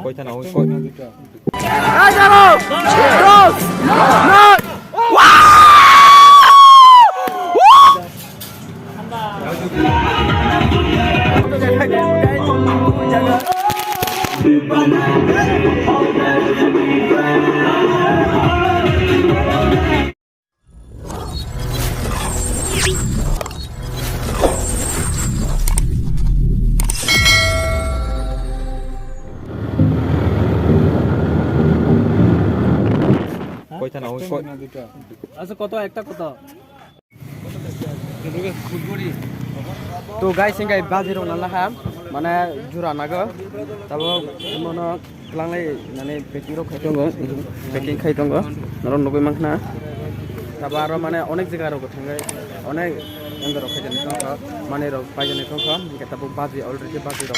কইতা না ওই কই এই যাবো ক্রস নট কইতা না ওই কই আচ্ছা কত একটা কত তো গাইস গাই বাজিरो नालाहा माने जुरा नागो तबो मनो क्लांगले माने पेकिंग खाइतंगो पेकिंग खाइतंगो नरो नगै माखना तबो आरो माने अनेक जायगा रो थांगाय अनेक अंदर खाइजन तंखो माने रो पाइजन तंखो के तबो बाजि अलरेडी बाजि रो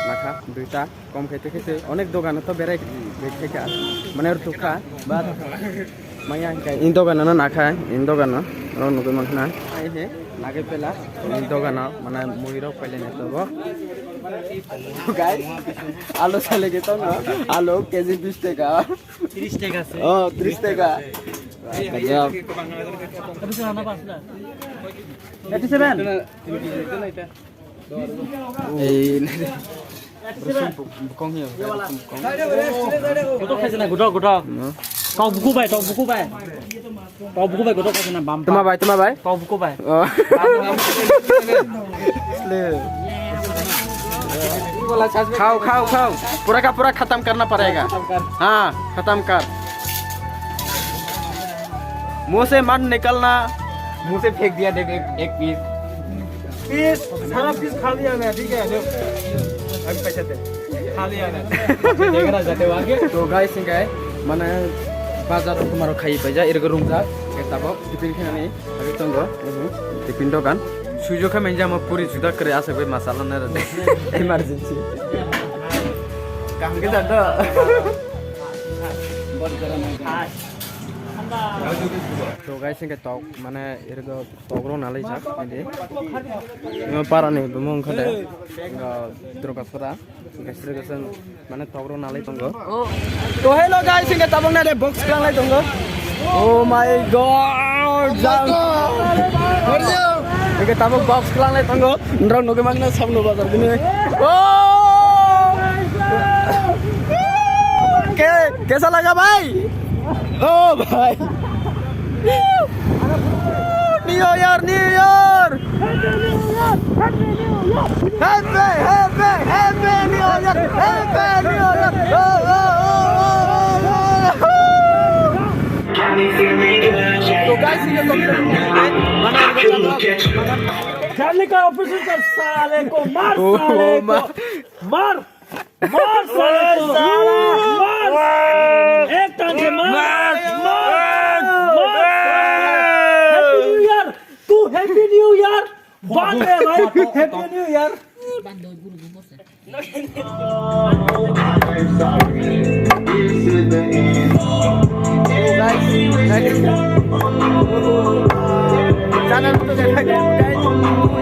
नाखा दुइटा कम खाइते खाइते अनेक दगान तो बेराय बेखैका माने रुखा बा माया इन दगान नाखा इन दगान रो नगै माखना हे नागे पेला इन दगान माने मुहिरो पाइलेने तबो तो गाइस आलू चले गे तो आलू केजी 20 টাকা 30 টাকা আছে 30 টাকা গজব কিছু না পাস না 87 এই কম হিও কত খাইছ না গুটো গুটো টক বুকু বাই টক বুকু বাই গুটো খাইছ না বাম তোমার ভাই টক বুকু বাই खाओ खाओ खाओ पूरा का पूरा खत्म करना पड़ेगा हाँ खत्म कर मुंह से मन निकलना मुंह से फेंक दिया देख एक पीस सारा पीस खा लिया मैं ठीक है अभी पैसे दे खा लिया मैं देख रहा जाते आगे तो गाइस गाय माने बाजार तुम्हारो खाई पैजा इरगो रुमजा केताबो टिफिन खानानै आगे तंगो टिफिन दकान सुजोखा मेंजा म पूरी जुदा करे आसे भाई मसाला न रहे इमरजेंसी काम के जाता बहुत गरम है तो गाइस के टक माने इरगो टकरो नालै जा इदि पारानि बमं खदे द्रगाफोरा गाइसरगसन माने टकरो नालै तंगो तो हेलो गाइस के तबंग ना बॉक्स खालाय तंगो ओ माय गॉड ओके तब बॉक्स खालाय तंगो नरं नगे मागना सामनो बाजार बिनि ओ कैसा लगा भाई ओ भाई new year happy new year तो गाइस ये जाने का ऑपोजिट कर साले को मार साले को मार साले को मार एक टांग से मार हैप्पी न्यू ईयर तू हैप्पी न्यू ईयर बांध दे भाई हैप्पी न्यू ईयर बांध दो गुरु घुमो से channel tôi sẽ cái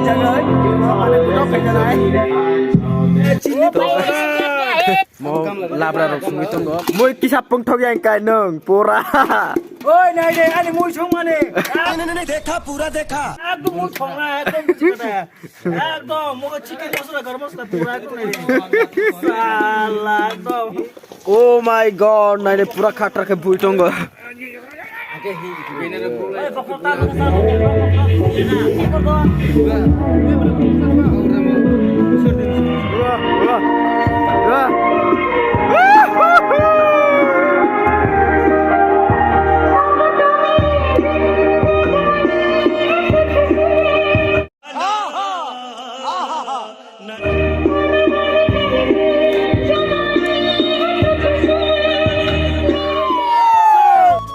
channel ada blog cái này mau labra rok sumi tunggu moi kisah pengthok yang kai nung pura ओए नहीं नहीं अरे मुझ छो माने नहीं देखा पूरा देखा एकदम मुझ छोंगा एकदम चिकन है एकदम मुझे चिकन मसाला गरम मसाला पूरा एकदम साला एकदम oh my god naile pura khat rakhe bui tunggu ए पकोटा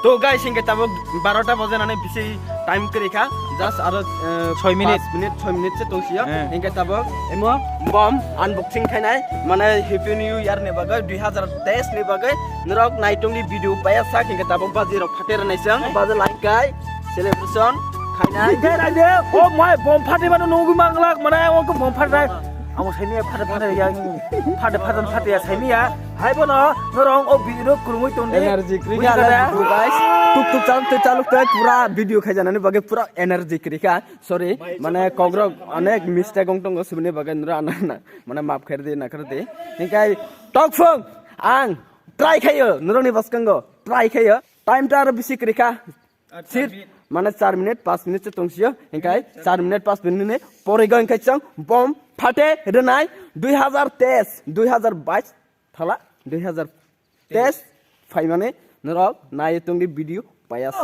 तो गाइस इनके तब 12टा बजे नाने बिसे टाइम करेखा जस्ट आरो 6 मिनिट 6 मिनिट से तोसिया इनके तब एमो बम अनबॉक्सिंग खानाय माने हैप्पी न्यू ईयर ने बगै 2023 ने बगै नरक नाइटंगनि भिडियो पाया साक इनके तब बाजिराव फाटेर नायसं बाजे लाइकाय सेलिब्रेशन खानाय दे दे ओ माय बम फाटे माने नगु मांगलाक माने ओ बम फाटे आमो साइनिया फाटे या फाटे या साइनिया hai bono norong o biro kurumui tonde energy krika guys tuk chaluk te pura video khaijanani bage pura energy krika sorry mane kogrok onek mistake ongtongo subni bage nura ana mane maaf khairdi na khardi hinkai tokfung ang try khayo nuroni baskango try khayo time tar bisi krika sit মানে 4 minute 5 minute তংসিও হিংকাই 4 minute 5 minute পরে গং কাইছং bomb ফাটে রেনাই 2023 2022 থালা 2023 phi মানে নরক নাই তংগি video pious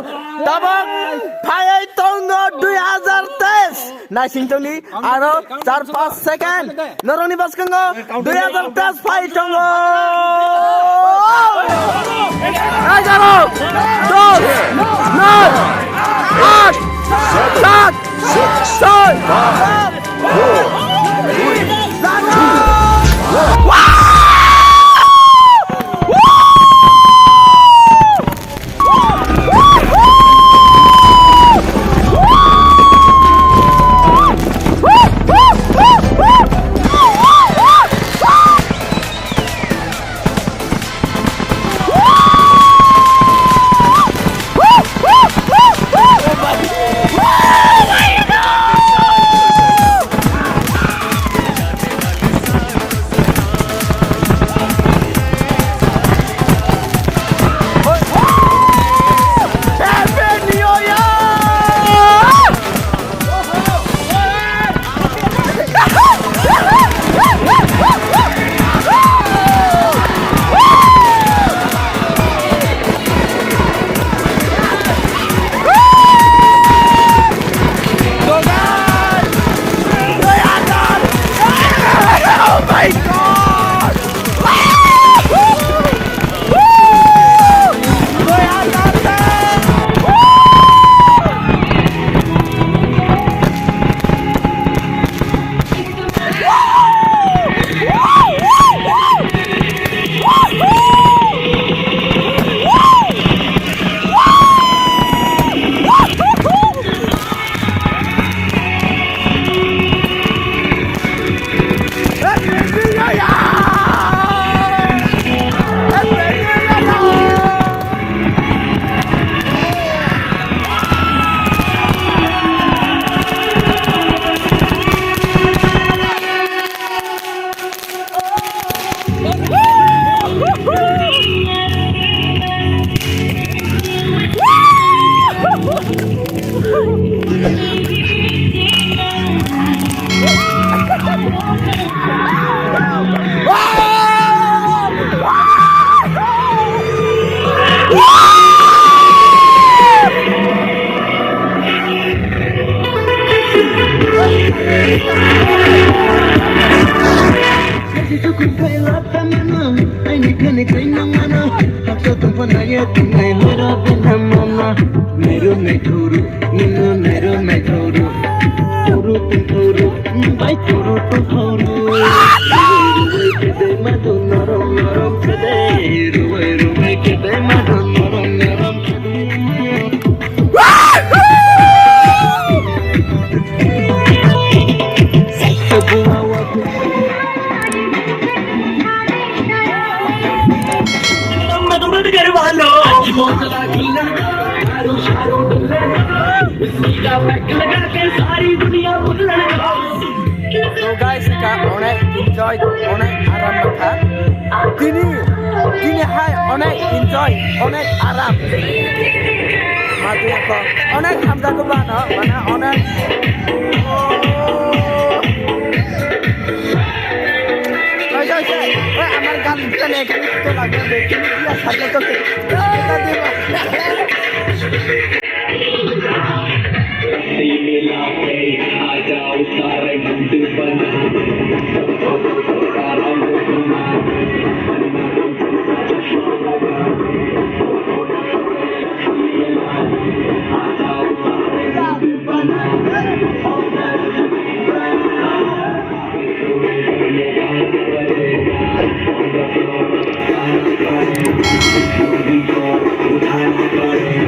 তাবক phi তংগ 2023 নাই সিংতংনি আরো 4 5 সেকেন্ড নরনি বাসকঙ্গ 2023 ফাই তংগ এই জানো 10 9 8 7 6 5 So guys, ka onek enjoy, onek aram makha. Kini hai onek enjoy, onek aram. Mati ako. Onek hamza ko ba no? Mana onek. Guys, আমার গান দিতে এখানে তো লাগবে দেখি দিয়া সাথে তো Thank you.